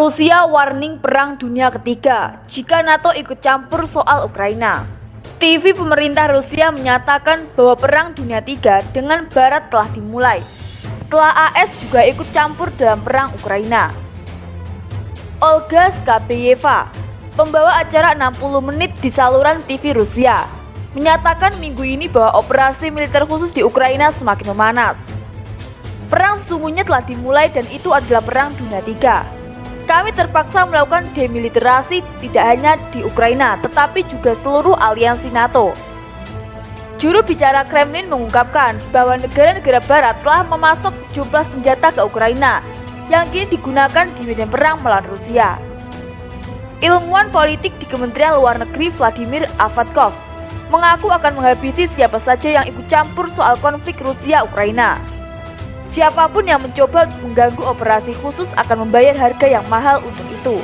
Rusia warning perang dunia ketiga jika NATO ikut campur soal Ukraina. TV pemerintah Rusia menyatakan bahwa perang dunia ketiga dengan Barat telah dimulai setelah AS juga ikut campur dalam perang Ukraina. Olga Skabeyeva, pembawa acara 60 menit di saluran TV Rusia, menyatakan minggu ini bahwa operasi militer khusus di Ukraina semakin memanas. Perang sesungguhnya telah dimulai dan itu adalah perang dunia ketiga. Kami terpaksa melakukan demilitarisasi tidak hanya di Ukraina, tetapi juga seluruh aliansi NATO. Juru bicara Kremlin mengungkapkan bahwa negara-negara Barat telah memasok sejumlah senjata ke Ukraina yang kini digunakan di medan perang melawan Rusia. Ilmuwan politik di Kementerian Luar Negeri Vladimir Avakov mengaku akan menghabisi siapa saja yang ikut campur soal konflik Rusia-Ukraina. Siapapun yang mencoba mengganggu operasi khusus akan membayar harga yang mahal untuk itu.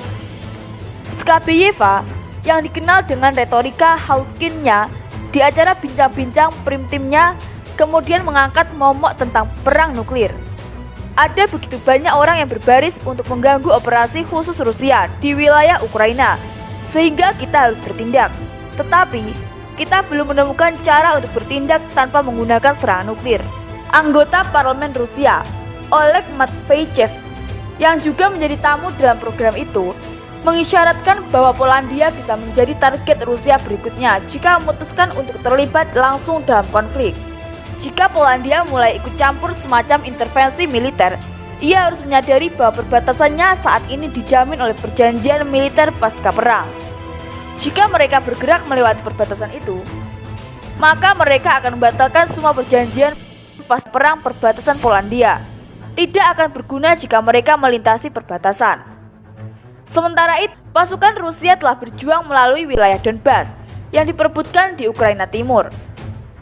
Skabeyeva, yang dikenal dengan retorika hauskinnya di acara bincang-bincang primtimnya, kemudian mengangkat momok tentang perang nuklir. Ada begitu banyak orang yang berbaris untuk mengganggu operasi khusus Rusia di wilayah Ukraina, sehingga kita harus bertindak. Tetapi, kita belum menemukan cara untuk bertindak tanpa menggunakan serangan nuklir. Anggota parlemen Rusia, Oleg Matveychev, yang juga menjadi tamu dalam program itu, mengisyaratkan bahwa Polandia bisa menjadi target Rusia berikutnya jika memutuskan untuk terlibat langsung dalam konflik. Jika Polandia mulai ikut campur semacam intervensi militer, ia harus menyadari bahwa perbatasannya saat ini dijamin oleh perjanjian militer pasca perang. Jika mereka bergerak melewati perbatasan itu, maka mereka akan membatalkan semua perjanjian pas perang perbatasan Polandia. Tidak akan berguna jika mereka melintasi perbatasan. Sementara itu, pasukan Rusia telah berjuang melalui wilayah Donbas yang diperebutkan di Ukraina Timur.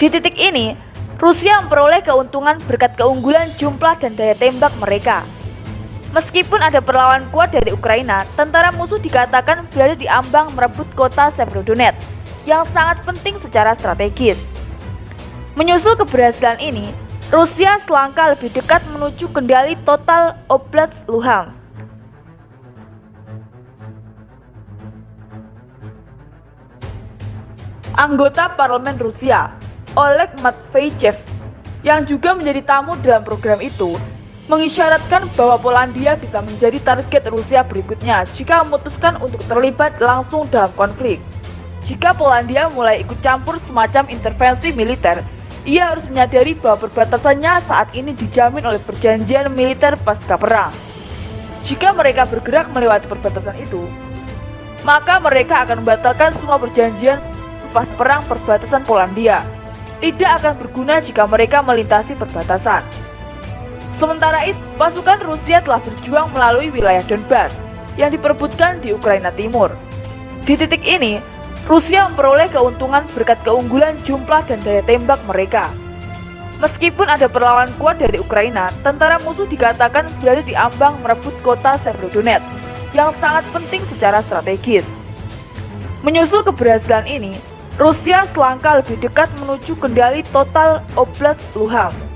Di titik ini, Rusia memperoleh keuntungan berkat keunggulan jumlah dan daya tembak mereka. Meskipun ada perlawanan kuat dari Ukraina, tentara musuh dikatakan berada di ambang merebut kota Severodonetsk yang sangat penting secara strategis. Menyusul keberhasilan ini, Rusia selangkah lebih dekat menuju kendali total Oblast Luhansk. Anggota parlemen Rusia, Oleg Matveychev, yang juga menjadi tamu dalam program itu, mengisyaratkan bahwa Polandia bisa menjadi target Rusia berikutnya jika memutuskan untuk terlibat langsung dalam konflik. Jika Polandia mulai ikut campur semacam intervensi militer, ia harus menyadari bahwa perbatasannya saat ini dijamin oleh perjanjian militer pasca perang. Jika mereka bergerak melewati perbatasan itu, maka mereka akan membatalkan semua perjanjian pas perang perbatasan Polandia. Tidak akan berguna jika mereka melintasi perbatasan. Sementara itu, pasukan Rusia telah berjuang melalui wilayah Donbas yang diperebutkan di Ukraina Timur. Di titik ini, Rusia memperoleh keuntungan berkat keunggulan jumlah dan daya tembak mereka. Meskipun ada perlawanan kuat dari Ukraina, tentara musuh dikatakan berada di ambang merebut kota Severodonetsk yang sangat penting secara strategis. Menyusul keberhasilan ini, Rusia selangkah lebih dekat menuju kendali total Oblast Luhansk.